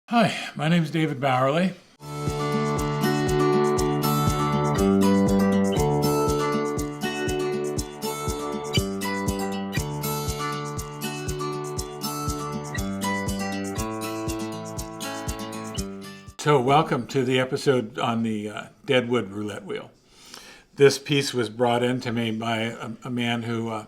Hi, my name is David Bowerly. So welcome to the episode on the Deadwood Roulette Wheel. This piece was brought in to me by a man who,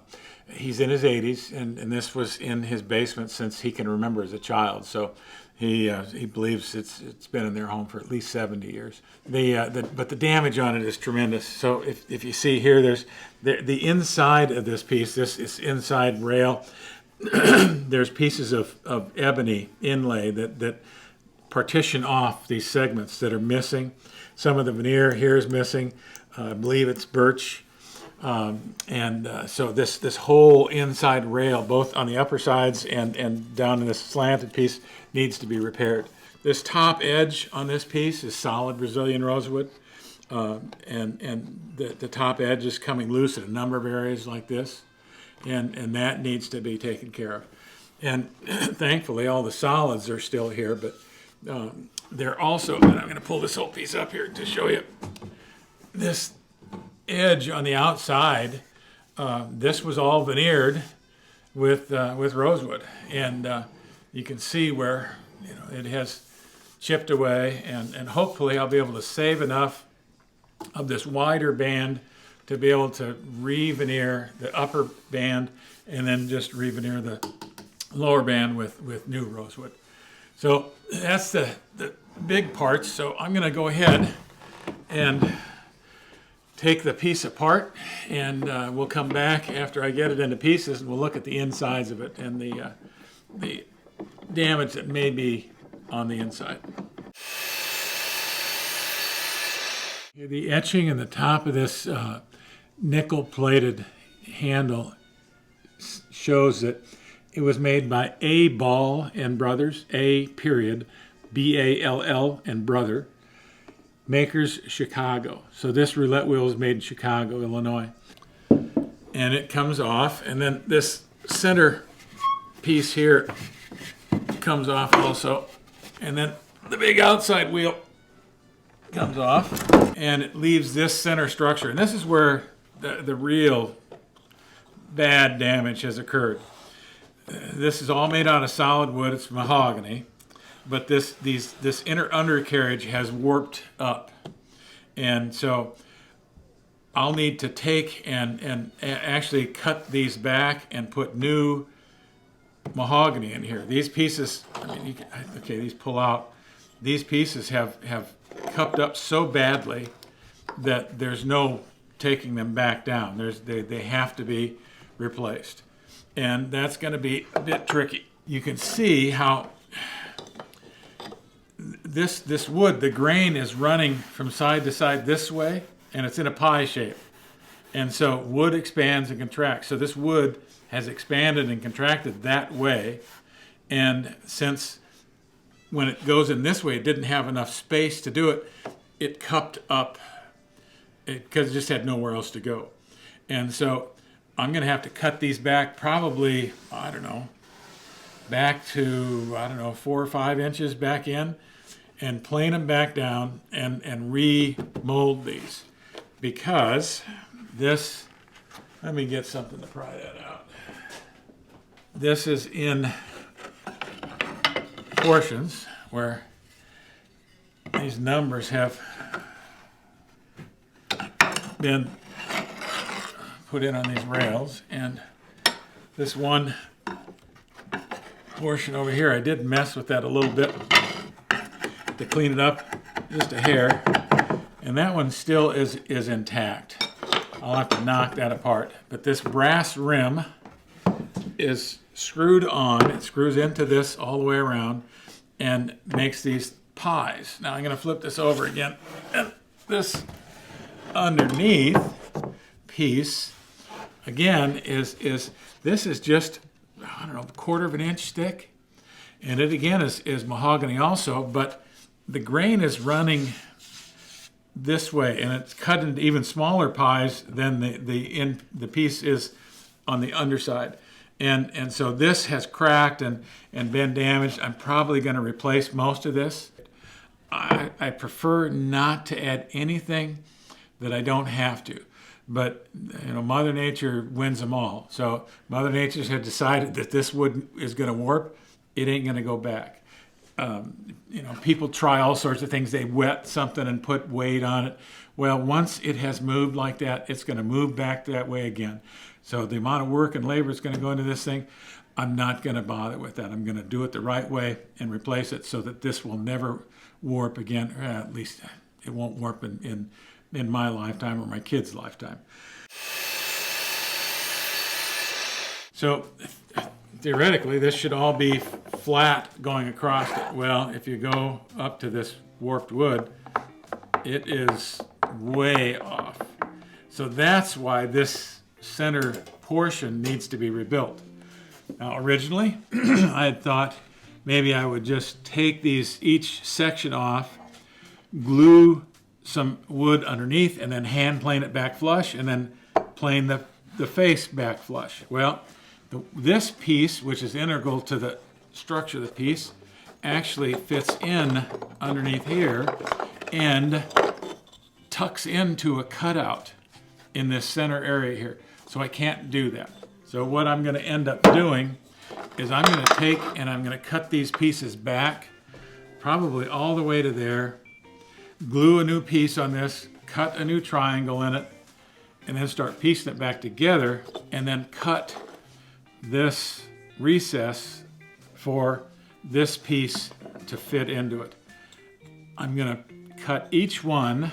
he's in his 80s, and this was in his basement since he can remember as a child. So he believes it's been in their home for at least 70 years. But the damage on it is tremendous. So if you see here, there's the inside of this piece, this inside rail, there's pieces of ebony inlay that partition off these segments that are missing. Some of the veneer here is missing. I believe it's birch. So this whole inside rail, both on the upper sides and down in this slanted piece, needs to be repaired. This top edge on this piece is solid Brazilian rosewood, and the top edge is coming loose in a number of areas like this, and that needs to be taken care of. And thankfully, all the solids are still here, but they're also, and I'm going to pull this whole piece up here to show you this edge on the outside. This was all veneered with rosewood, and you can see where it has chipped away, and hopefully I'll be able to save enough of this wider band to be able to re-veneer the upper band and then just re-veneer the lower band with new rosewood. So that's the big parts. So I'm going to go ahead and take the piece apart, and we'll come back after I get it into pieces, and we'll look at the insides of it and the damage that may be on the inside. The etching in the top of this nickel-plated handle shows that it was made by A. Ball and Brothers, A. period, B-A-L-L and Brother, makers Chicago. So this roulette wheel is made in Chicago, Illinois. And it comes off, and then this center piece here comes off also. And then the big outside wheel comes off, and it leaves this center structure. And this is where the real bad damage has occurred. This is all made out of solid wood. It's mahogany, but this inner undercarriage has warped up, and so I'll need to take and actually cut these back and put new mahogany in here. These pieces, these pull out. These pieces have cupped up so badly that there's no taking them back down. They have to be replaced. And that's going to be a bit tricky. You can see how this wood, the grain is running from side to side this way, and it's in a pie shape. And so wood expands and contracts. So this wood has expanded and contracted that way. And since when it goes in this way, it didn't have enough space to do it, it cupped up because it just had nowhere else to go. And so I'm going to have to cut these back probably, back to, 4 or 5 inches back in, and plane them back down and re-mold these. Because this, let me get something to pry that out. This is in portions where these numbers have been put in on these rails, and this one portion over here, I did mess with that a little bit to clean it up just a hair, and that one still is intact. I'll have to knock that apart, but this brass rim is screwed on. It screws into this all the way around and makes these pies. Now I'm going to flip this over again, and this underneath piece again is this is just a quarter of an inch thick, and it again is mahogany also, but the grain is running this way, and it's cut into even smaller pies than the piece is on the underside. And so this has cracked and been damaged. I'm probably going to replace most of this. I prefer not to add anything that I don't have to. But, you know, Mother Nature wins them all. So Mother Nature has decided that this wood is going to warp. It ain't going to go back. You know, people try all sorts of things. They wet something and put weight on it. Well, once it has moved like that, it's going to move back that way again. So the amount of work and labor that's going to go into this thing, I'm not going to bother with that. I'm going to do it the right way and replace it so that this will never warp again, or at least it won't warp in my lifetime or my kids' lifetime. So theoretically, this should all be flat going across it. Well, if you go up to this warped wood, it is way off. So that's why this center portion needs to be rebuilt. Now, originally, I had thought maybe I would just take each section off, glue some wood underneath, and then hand plane it back flush, and then plane the face back flush. Well, this piece, which is integral to the structure of the piece, actually fits in underneath here and tucks into a cutout in this center area here. So I can't do that. So what I'm going to end up doing is I'm going to take and I'm going to cut these pieces back, probably all the way to there, glue a new piece on this, cut a new triangle in it, and then start piecing it back together, and then cut this recess for this piece to fit into it. I'm going to cut each one.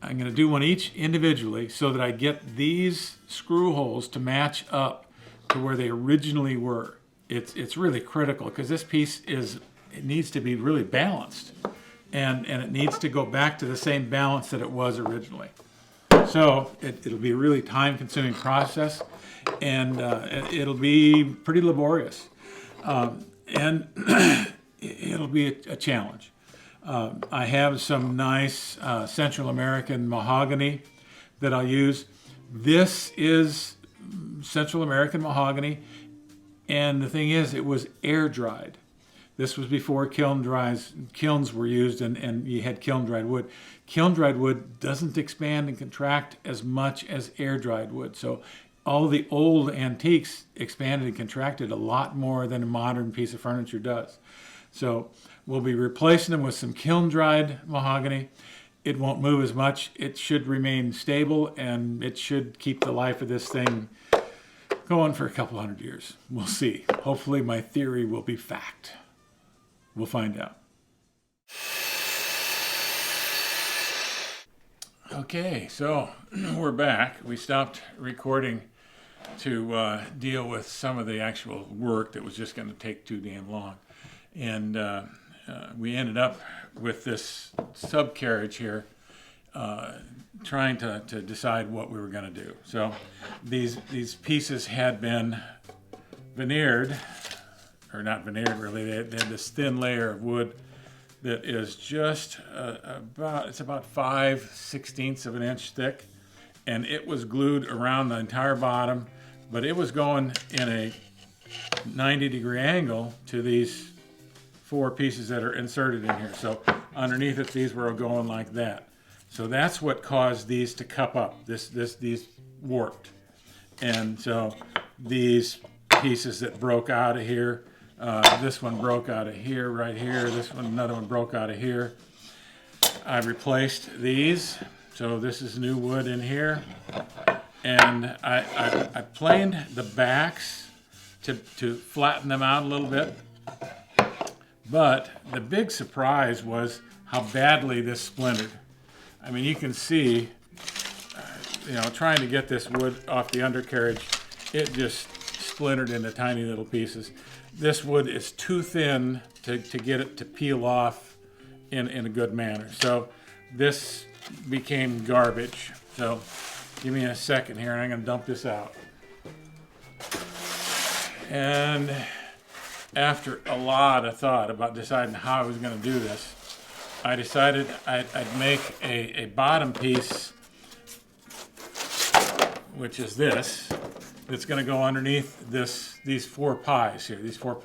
I'm going to do one each individually so that I get these screw holes to match up to where they originally were. It's really critical because this piece it needs to be really balanced, and it needs to go back to the same balance that it was originally. So it'll be a really time-consuming process, and it'll be pretty laborious, and it'll be a challenge. I have some nice Central American mahogany that I'll use. This is Central American mahogany, and the thing is, it was air dried. This was before kilns were used, and you had kiln dried wood. Kiln dried wood doesn't expand and contract as much as air dried wood. So all the old antiques expanded and contracted a lot more than a modern piece of furniture does. So we'll be replacing them with some kiln dried mahogany. It won't move as much. It should remain stable, and it should keep the life of this thing going for a couple hundred years. We'll see. Hopefully my theory will be fact. We'll find out. Okay, so we're back. We stopped recording to deal with some of the actual work that was just going to take too damn long. And we ended up with this subcarriage here, trying to decide what we were going to do. So these pieces had been veneered, or not veneered really. They had this thin layer of wood that is just about 5/16 of an inch thick, and it was glued around the entire bottom, but it was going in a 90-degree angle to these 4 pieces that are inserted in here. So underneath it, these were going like that. So that's what caused these to cup up. These warped, and so these pieces that broke out of here. This one broke out of here, right here. This one, another one broke out of here. I replaced these. So this is new wood in here. And I planed the backs to flatten them out a little bit. But the big surprise was how badly this splintered. I mean, you can see, trying to get this wood off the undercarriage, it just splintered into tiny little pieces. This wood is too thin to get it to peel off in a good manner. So this became garbage. So give me a second here and I'm going to dump this out. And after a lot of thought about deciding how I was going to do this, I decided I'd make a bottom piece, which is this. that's going to go underneath these 4 pies here, these 4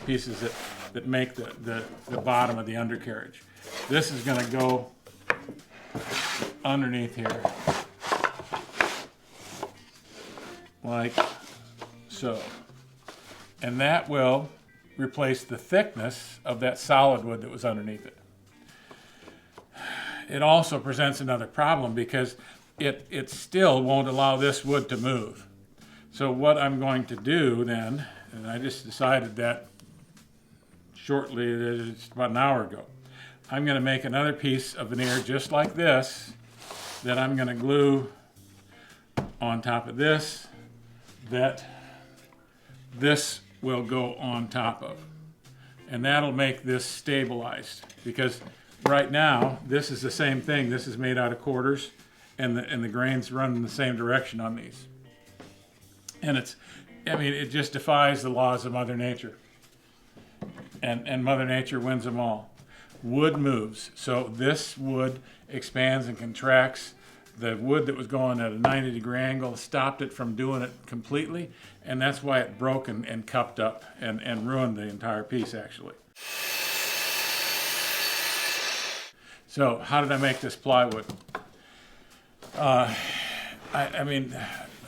pieces that make the bottom of the undercarriage. This is going to go underneath here, like so. And that will replace the thickness of that solid wood that was underneath it. It also presents another problem because it still won't allow this wood to move. So what I'm going to do then, and I just decided that shortly, it's about an hour ago, I'm going to make another piece of veneer just like this that I'm going to glue on top of this, that this will go on top of. And that'll make this stabilized, because right now this is the same thing. This is made out of quarters, and the grains run in the same direction on these. And it just defies the laws of Mother Nature. And Mother Nature wins them all. Wood moves, so this wood expands and contracts. The wood that was going at a 90-degree angle stopped it from doing it completely, and that's why it broke and cupped up and ruined the entire piece, actually. So how did I make this plywood? I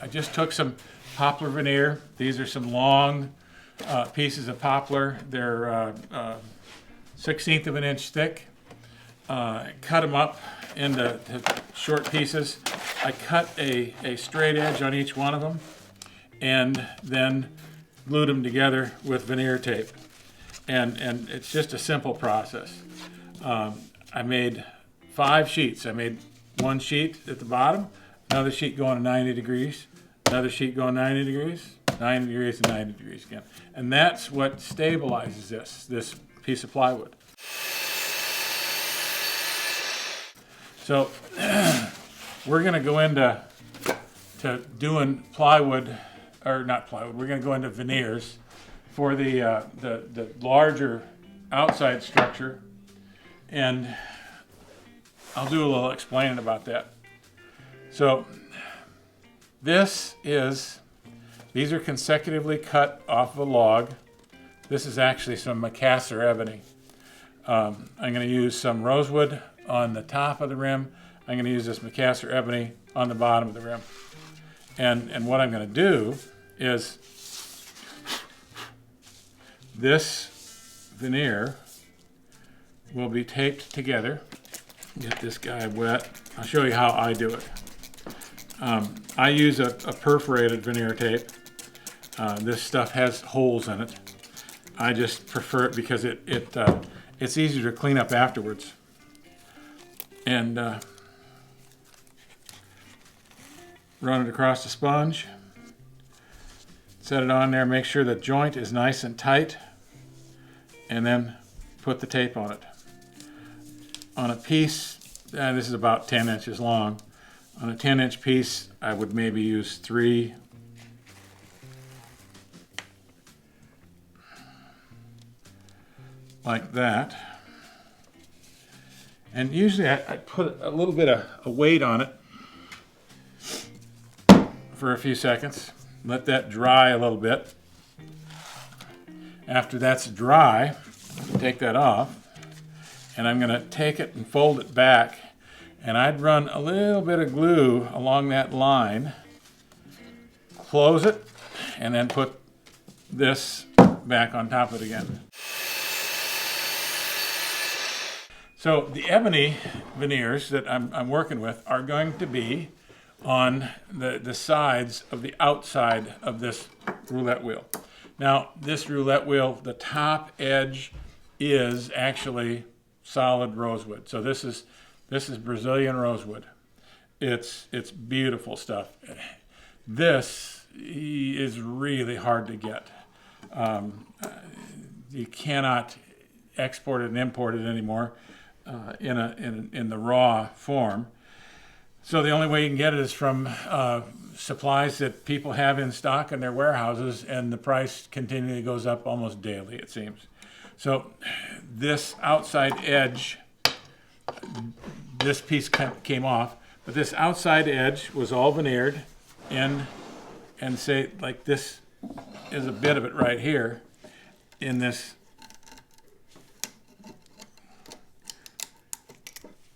just took some poplar veneer. These are some long pieces of poplar. They're 1/16 of an inch thick. Cut them up into short pieces. I cut a straight edge on each one of them, and then glued them together with veneer tape. And it's just a simple process. I made 5 sheets. I made one sheet at the bottom, another sheet going 90 degrees, another sheet going 90 degrees, 90 degrees, and 90 degrees again. And that's what stabilizes this piece of plywood. So we're going to go into doing plywood, or not plywood. We're going to go into veneers for the larger outside structure, and I'll do a little explaining about that. So these are consecutively cut off of a log. This is actually some Macassar ebony. I'm going to use some rosewood on the top of the rim. I'm going to use this Macassar ebony on the bottom of the rim. And what I'm going to do is this veneer will be taped together. Get this guy wet. I'll show you how I do it. I use a perforated veneer tape. This stuff has holes in it. I just prefer it because it's easier to clean up afterwards. And run it across the sponge. Set it on there. Make sure the joint is nice and tight, and then put the tape on it. On a piece, this is about 10 inches long. On a 10-inch piece, I would maybe use 3. Like that. And usually I put a little bit of a weight on it for a few seconds. Let that dry a little bit. After that's dry, take that off. And I'm going to take it and fold it back. And I'd run a little bit of glue along that line. Close it. And then put this back on top of it again. So the ebony veneers that I'm working with are going to be on the sides of the outside of this roulette wheel. Now this roulette wheel, the top edge is actually solid rosewood. So this is Brazilian rosewood. It's beautiful stuff. This is really hard to get. You cannot export it and import it anymore. In the raw form. So the only way you can get it is from supplies that people have in stock in their warehouses, and the price continually goes up almost daily, it seems. So this outside edge, this piece came off, but this outside edge was all veneered in and say, like, this is a bit of it right here in this.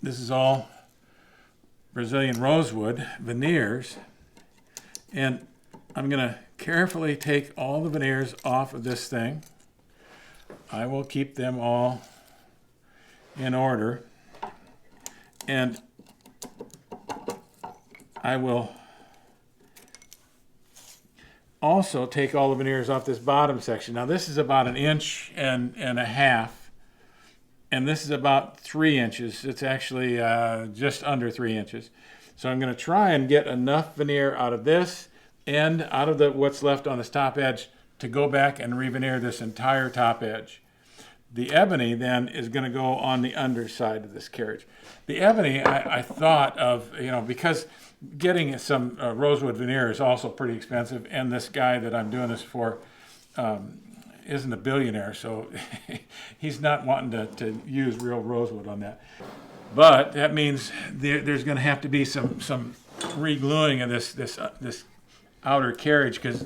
This is all Brazilian rosewood veneers, and I'm going to carefully take all the veneers off of this thing. I will keep them all in order, and I will also take all the veneers off this bottom section. Now this is about 1.5 inches, and this is about 3 inches. It's actually just under 3 inches. So I'm going to try and get enough veneer out of this and out of what's left on this top edge to go back and re-veneer this entire top edge. The ebony then is going to go on the underside of this carriage. The ebony, I thought of, because getting some rosewood veneer is also pretty expensive, and this guy that I'm doing this for isn't a billionaire, so he's not wanting to use real rosewood on that. But that means there's going to have to be some re-gluing of this outer carriage, because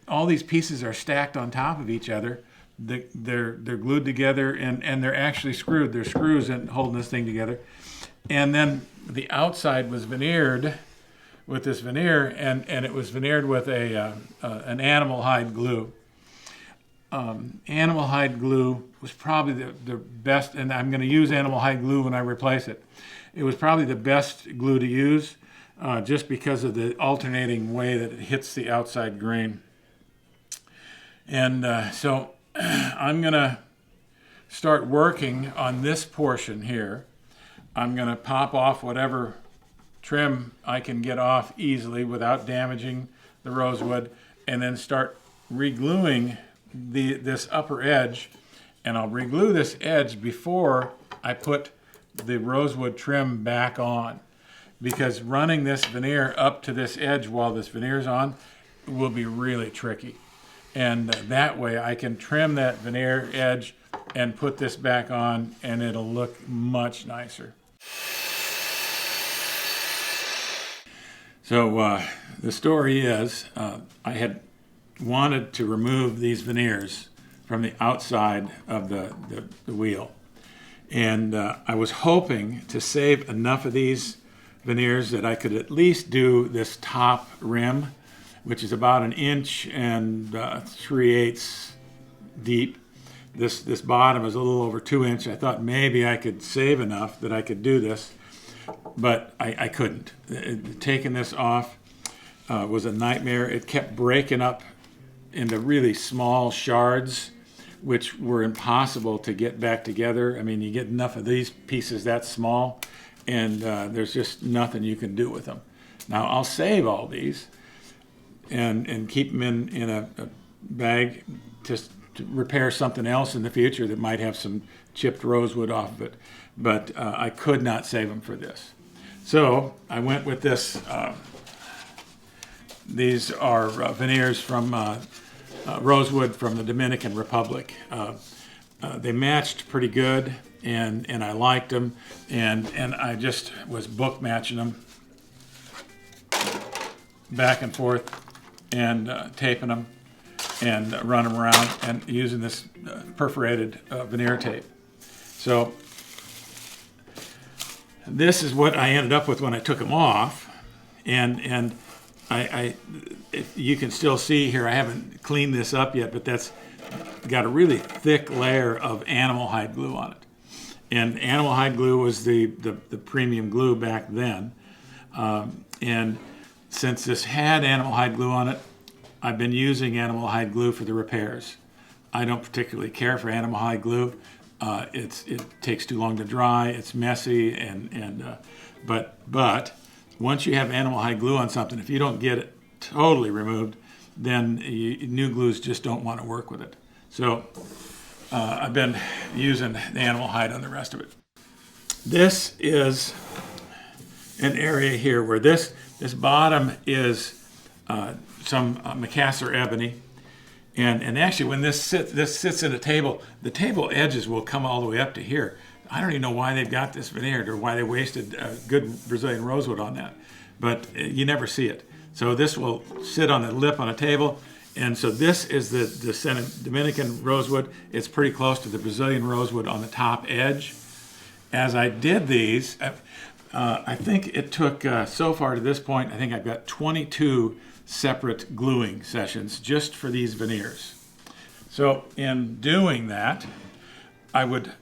all these pieces are stacked on top of each other. They're glued together, and they're actually screwed. They're screws in holding this thing together. And then the outside was veneered with this veneer, and it was veneered with an animal hide glue. Animal hide glue was probably the best, and I'm going to use animal hide glue when I replace it. It was probably the best glue to use, just because of the alternating way that it hits the outside grain. And so I'm going to start working on this portion here. I'm going to pop off whatever trim I can get off easily without damaging the rosewood, and then start re-gluing this upper edge. And I'll re-glue this edge before I put the rosewood trim back on, because running this veneer up to this edge while this veneer is on will be really tricky. And that way I can trim that veneer edge and put this back on, and it'll look much nicer. So the story is, I had wanted to remove these veneers from the outside of the wheel. And I was hoping to save enough of these veneers that I could at least do this top rim, which is about 1 inch and 3/8 deep. This bottom is a little over 2 inches. I thought maybe I could save enough that I could do this, but I couldn't. Taking this off was a nightmare. It kept breaking up into really small shards, which were impossible to get back together. I mean, you get enough of these pieces that small, and there's just nothing you can do with them. Now, I'll save all these and keep them in a bag to repair something else in the future that might have some chipped rosewood off of it. But I could not save them for this. So I went with this. These are veneers from rosewood from the Dominican Republic. They matched pretty good, and I liked them, and I just was book matching them back and forth, and taping them and running them around and using this perforated veneer tape. So this is what I ended up with when I took them off, and you can still see here, I haven't cleaned this up yet, but that's got a really thick layer of animal hide glue on it. And animal hide glue was the premium glue back then. And since this had animal hide glue on it, I've been using animal hide glue for the repairs. I don't particularly care for animal hide glue. It takes too long to dry, it's messy, but once you have animal hide glue on something, if you don't get it totally removed, then new glues just don't want to work with it. So I've been using the animal hide on the rest of it. This is an area here where this bottom is some Macassar ebony. And actually, when this sits in a table, the table edges will come all the way up to here. I don't even know why they've got this veneered or why they wasted good Brazilian rosewood on that, but you never see it. So this will sit on the lip on a table. And so this is the Dominican rosewood. It's pretty close to the Brazilian rosewood on the top edge. As I did these, I think it took, so far to this point, I think I've got 22 separate gluing sessions just for these veneers. So in doing that, I would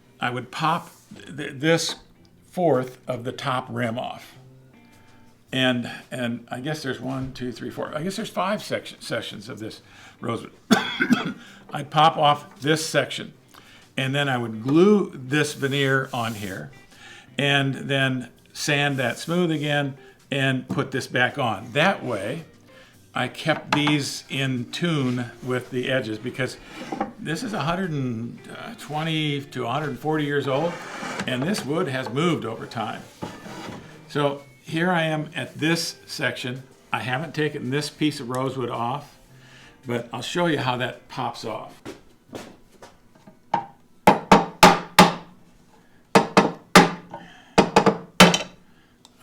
pop this fourth of the top rim off. And I guess there's 1, 2, 3, 4. I guess there's 5 sessions of this rosewood. I'd pop off this section, and then I would glue this veneer on here, and then sand that smooth again, and put this back on. That way, I kept these in tune with the edges, because this is 120 to 140 years old, and this wood has moved over time. So here I am at this section. I haven't taken this piece of rosewood off, but I'll show you how that pops off.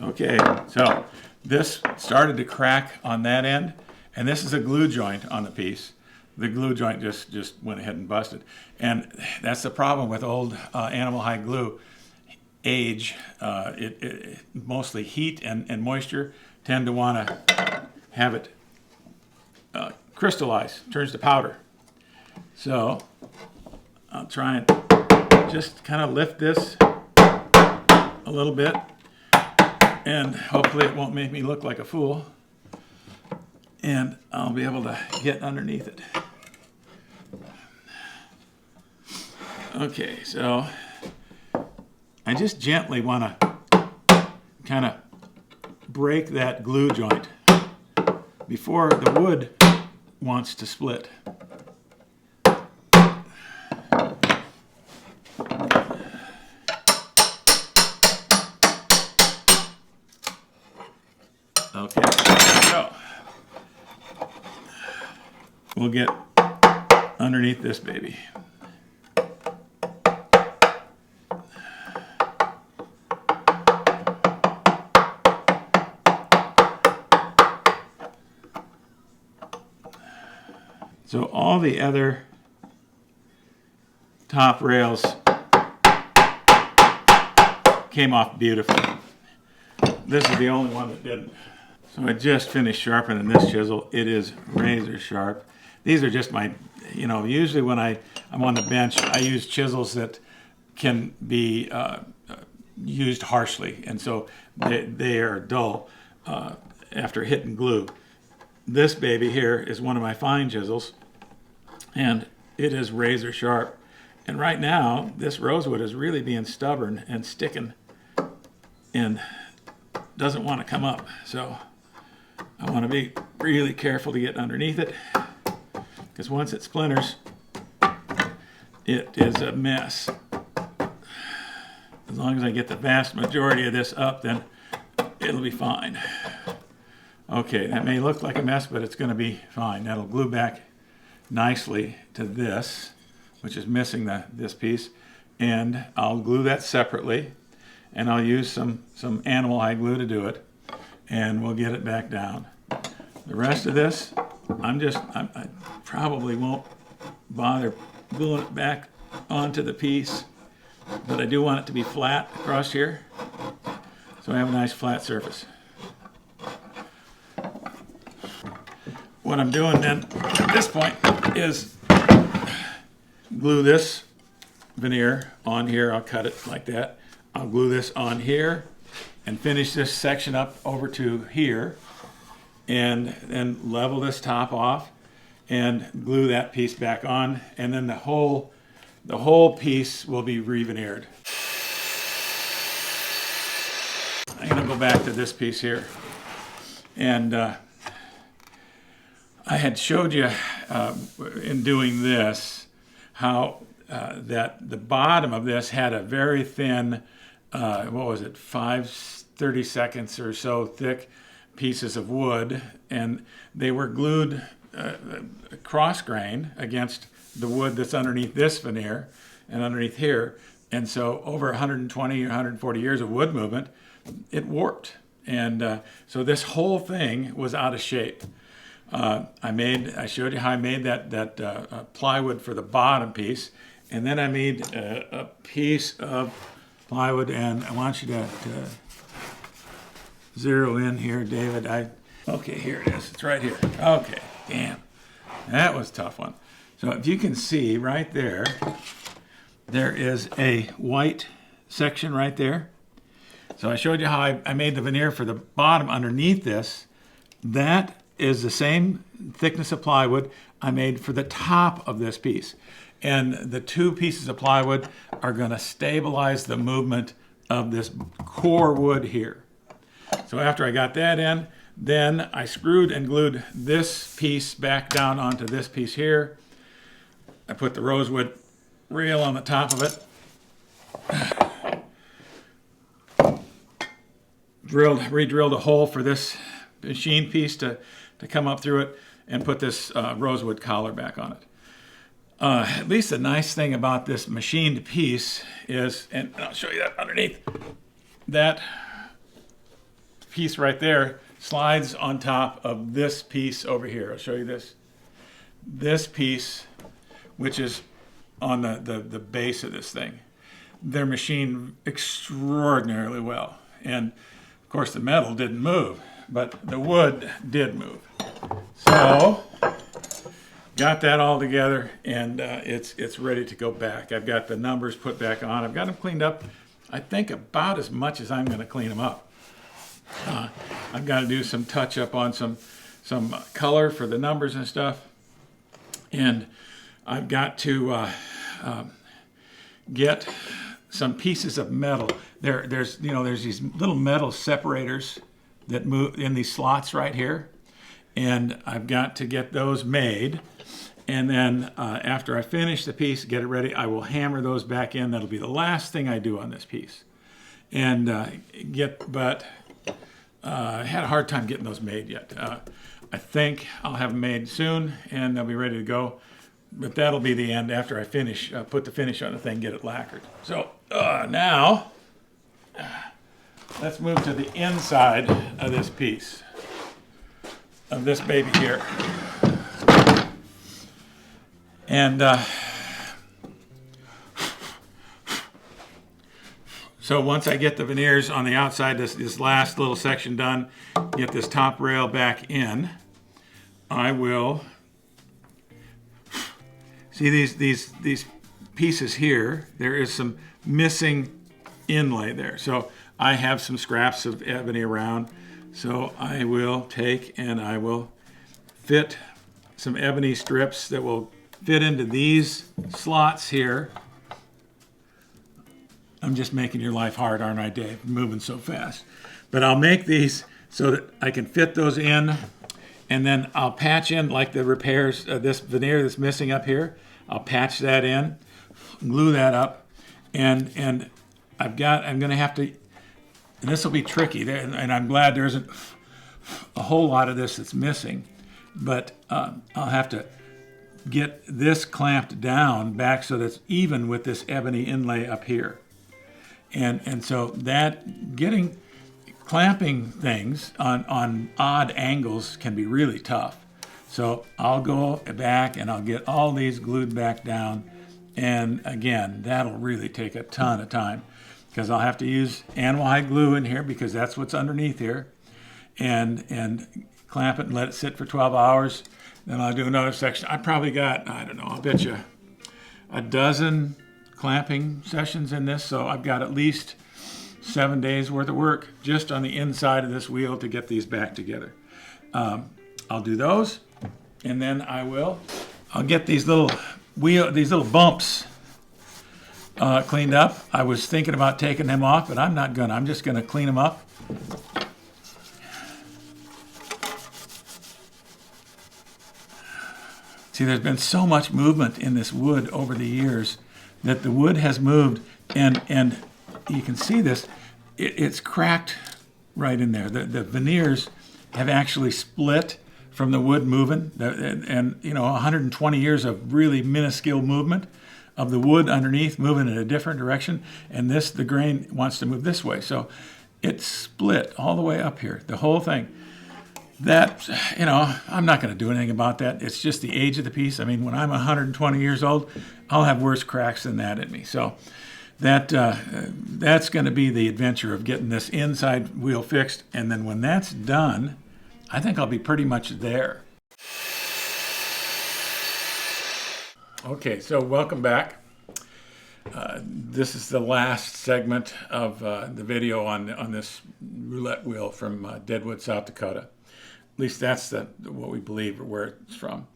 Okay, so this started to crack on that end, and this is a glue joint on the piece. The glue joint just went ahead and busted. And that's the problem with old animal hide glue. Age, mostly heat and moisture tend to want to have it crystallize, turns to powder. So I'll try and just kind of lift this a little bit, and hopefully it won't make me look like a fool, and I'll be able to get underneath it. Okay, so I just gently want to kind of break that glue joint before the wood wants to split. Okay, so we'll get underneath this baby. So all the other top rails came off beautifully. This is the only one that didn't. So I just finished sharpening this chisel. It is razor sharp. These are just my, usually when I'm on the bench, I use chisels that can be used harshly, and so they are dull after hitting glue. This baby here is one of my fine chisels, and it is razor sharp. And right now, this rosewood is really being stubborn and sticking and doesn't want to come up. So I want to be really careful to get underneath it, because once it splinters, it is a mess. As long as I get the vast majority of this up, then it'll be fine. Okay, that may look like a mess, but it's going to be fine. That'll glue back nicely to this, which is missing this piece, and I'll glue that separately, and I'll use some animal hide glue to do it, and we'll get it back down. The rest of this, I probably won't bother gluing it back onto the piece, but I do want it to be flat across here, so I have a nice flat surface. What I'm doing then at this point is glue this veneer on here. I'll cut it like that. I'll glue this on here and finish this section up over to here, and then level this top off and glue that piece back on, and then the whole piece will be re-veneered. I'm going to go back to this piece here, and I had showed you in doing this how that the bottom of this had a very thin, 30 seconds or so thick pieces of wood, and they were glued cross grain against the wood that's underneath this veneer and underneath here. And so over 120 or 140 years of wood movement, it warped. And so this whole thing was out of shape. I showed you how I made that plywood for the bottom piece, and then I made a piece of plywood, and I want you to zero in here, David. Okay, here it is. It's right here. Okay, damn. That was a tough one. So if you can see right there, there is a white section right there. So I showed you how I made the veneer for the bottom underneath this. That is the same thickness of plywood I made for the top of this piece. And the two pieces of plywood are going to stabilize the movement of this core wood here. So after I got that in, then I screwed and glued this piece back down onto this piece here. I put the rosewood rail on the top of it. Re-drilled a hole for this machine piece to come up through it, and put this rosewood collar back on it. At least the nice thing about this machined piece is, and I'll show you that underneath, that piece right there slides on top of this piece over here. I'll show you this. This piece, which is on the base of this thing. They're machined extraordinarily well. And of course the metal didn't move, but the wood did move. So got that all together, and it's ready to go back. I've got the numbers put back on. I've got them cleaned up, I think, about as much as I'm going to clean them up. I've got to do some touch up on some color for the numbers and stuff, and I've got to get some pieces of metal. There's these little metal separators that move in these slots right here, and I've got to get those made. And then after I finish the piece, get it ready, I will hammer those back in. That'll be the last thing I do on this piece. And I had a hard time getting those made yet. I think I'll have them made soon, and they'll be ready to go. But that'll be the end after I finish, put the finish on the thing, get it lacquered. So now, let's move to the inside of this piece, of this baby here. And so once I get the veneers on the outside, this last little section done, get this top rail back in, I will see these pieces here. There is some missing inlay there. So I have some scraps of ebony around. So I will take and I will fit some ebony strips that will fit into these slots here. I'm just making your life hard, aren't I, Dave? Moving so fast. But I'll make these so that I can fit those in, and then I'll patch in like the repairs, this veneer that's missing up here. I'll patch that in, glue that up, and I'm going to have to, and this will be tricky, and I'm glad there isn't a whole lot of this that's missing, but I'll have to get this clamped down back so that's even with this ebony inlay up here. And so that clamping things on odd angles can be really tough. So I'll go back and I'll get all these glued back down. And again, that'll really take a ton of time because I'll have to use animal hide glue in here because that's what's underneath here, and clamp it and let it sit for 12 hours. Then I'll do another section. I probably got, I don't know, I'll bet you a dozen clamping sessions in this, so I've got at least 7 days worth of work just on the inside of this wheel to get these back together. I'll do those, and then I'll get these little bumps cleaned up. I was thinking about taking them off, but I'm not gonna. I'm just gonna clean them up. See, there's been so much movement in this wood over the years that the wood has moved, and you can see this. It's cracked right in there. The veneers have actually split from the wood moving, and 120 years of really minuscule movement of the wood underneath moving in a different direction, and the grain wants to move this way. So It split all the way up here, the whole thing. That, I'm not going to do anything about that. It's just the age of the piece. I mean, when I'm 120 years old, I'll have worse cracks than that in me. So that's going to be the adventure of getting this inside wheel fixed. And then when that's done, I think I'll be pretty much there. Okay, so welcome back. This is the last segment of the video on this roulette wheel from Deadwood, South Dakota. At least that's what we believe where it's from.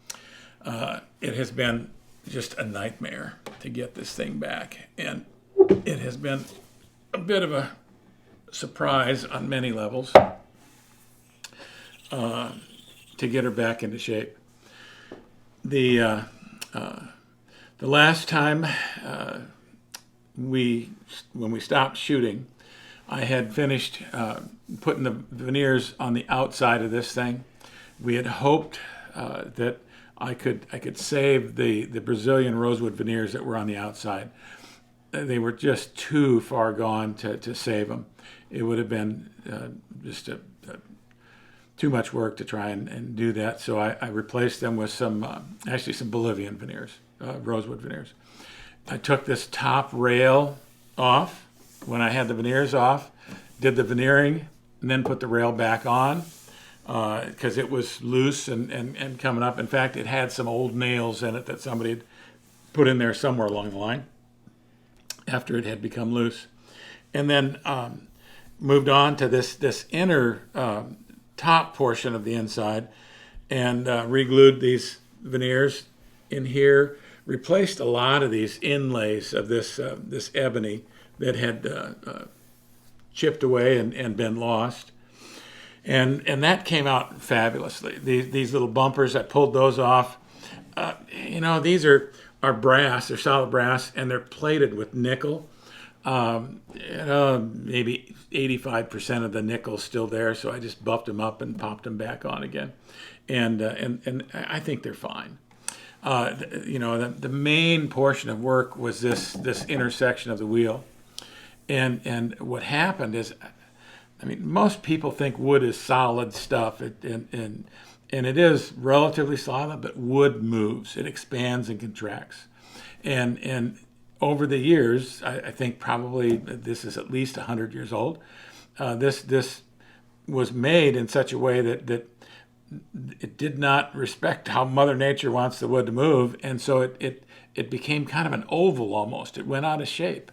It has been just a nightmare to get this thing back, and it has been a bit of a surprise on many levels to get her back into shape. The last time when we stopped shooting, I had finished putting the veneers on the outside of this thing. We had hoped that I could save the Brazilian rosewood veneers that were on the outside. They were just too far gone to save them. It would have been just too much work to try and do that. So I replaced them with some Bolivian veneers, rosewood veneers. I took this top rail off when I had the veneers off, did the veneering, and then put the rail back on because it was loose and coming up. In fact, it had some old nails in it that somebody had put in there somewhere along the line after it had become loose. And then moved on to this inner top portion of the inside and re-glued these veneers in here, replaced a lot of these inlays of this ebony that had chipped away and been lost. And that came out fabulously. These little bumpers, I pulled those off. These are brass, they're solid brass, and they're plated with nickel. Maybe 85% of the nickel's still there, so I just buffed them up and popped them back on again. And I think they're fine. The main portion of work was this intersection of the wheel. And what happened is, most people think wood is solid stuff, and it is relatively solid, but wood moves. It expands and contracts. And over the years, I think probably this is at least 100 years old, this was made in such a way that it did not respect how Mother Nature wants the wood to move, and so it became kind of an oval almost. It went out of shape.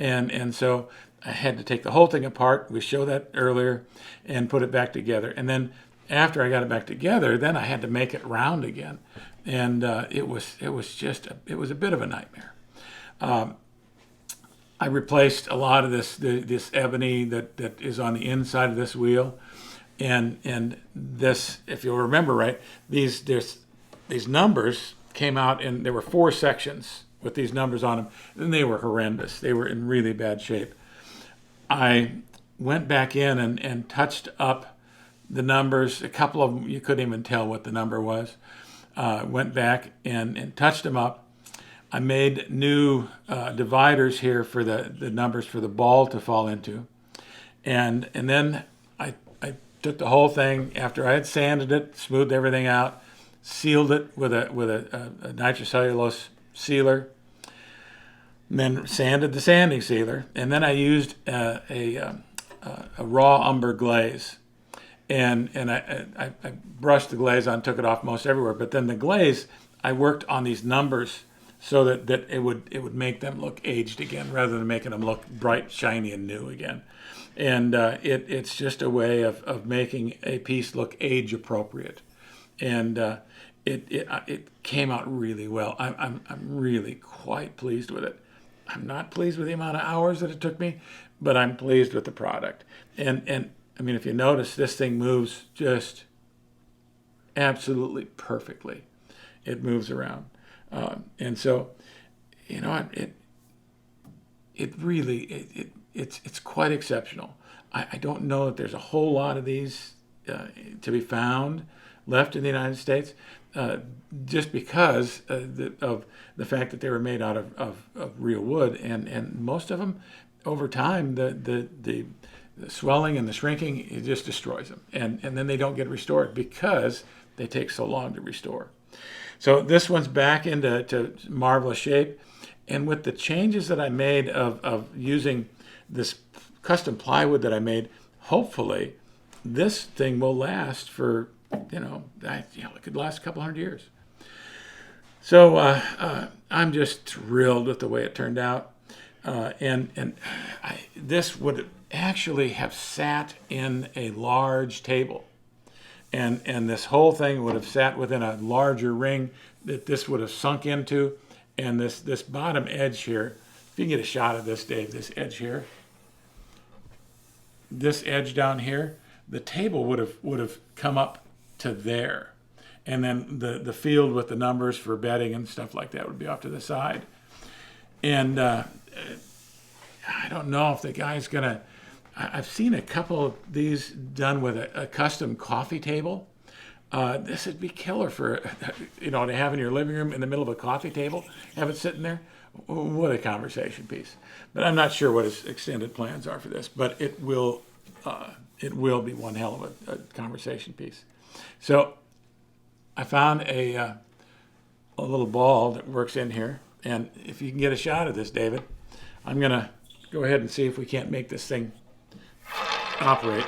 And so I had to take the whole thing apart. We showed that earlier, and put it back together. And then after I got it back together, then I had to make it round again, and it was a bit of a nightmare. I replaced a lot of this ebony that is on the inside of this wheel, and this, if you'll remember right, these numbers came out, and there were 4 sections with these numbers on them, and they were horrendous. They were in really bad shape. I went back in and touched up the numbers. A couple of them, you couldn't even tell what the number was. Went back and touched them up. I made new dividers here for the numbers for the ball to fall into. And then I took the whole thing, after I had sanded it, smoothed everything out, sealed it with a nitrocellulose sealer, and then sanded the sanding sealer, and then I used a raw umber glaze, and I brushed the glaze on, took it off most everywhere. But then the glaze, I worked on these numbers so that it would make them look aged again, rather than making them look bright, shiny, and new again. And it's just a way of making a piece look age appropriate, and it came out really well. I'm really quite pleased with it. I'm not pleased with the amount of hours that it took me, but I'm pleased with the product. And if you notice, this thing moves just absolutely perfectly. It moves around, and so it's quite exceptional. I don't know that there's a whole lot of these to be found left in the United States, just because of the fact that they were made out of real wood, and most of them over time the the swelling and the shrinking, it just destroys them. And then they don't get restored because they take so long to restore. So this one's back into marvelous shape. And with the changes that I made of using this custom plywood that I made, hopefully this thing will last for, it could last a couple hundred years. So I'm just thrilled with the way it turned out. This would actually have sat in a large table. And this whole thing would have sat within a larger ring that this would have sunk into. And this bottom edge here, if you can get a shot of this, Dave, this edge here, this edge down here, the table would have come up to there. And then the field with the numbers for bedding and stuff like that would be off to the side. And I don't know if the guy's going to... I've seen a couple of these done with a custom coffee table. This would be killer for, to have in your living room in the middle of a coffee table, have it sitting there. What a conversation piece. But I'm not sure what his extended plans are for this, but it will be one hell of a conversation piece. So I found a little ball that works in here. And if you can get a shot of this, David, I'm going to go ahead and see if we can't make this thing operate.